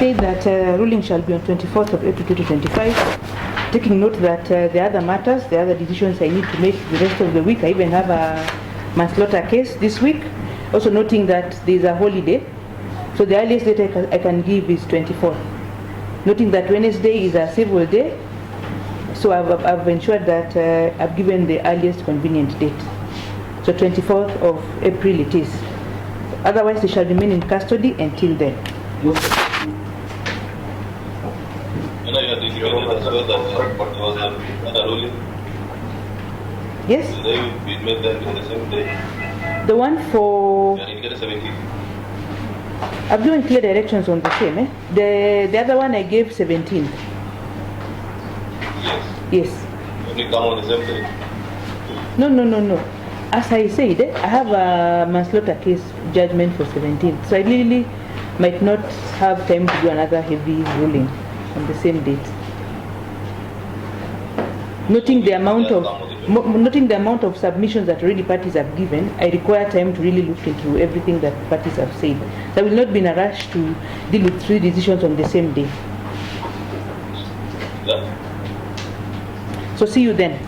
Say that ruling shall be on 24th of April 2025. Taking note that the other matters, the other decisions I need to make the rest of the week. I even have a manslaughter case this week. Also noting that there is a holiday, so the earliest date I can give is 24th. Noting that Wednesday is a civil day, so I've ensured that I've given the earliest convenient date. So 24th of April it is. Otherwise, they shall remain in custody until then. Yes? The one for... I've given clear directions on the same. The other one I gave 17th. Yes. Only come on the same day? No. As I said, I have a manslaughter case judgment for 17th. So I really might not have time to do another heavy ruling on the same date. Noting the amount of submissions that already parties have given, I require time to really look into everything that parties have said. So I will not be in a rush to deal with 3 decisions on the same day. Yeah. So see you then.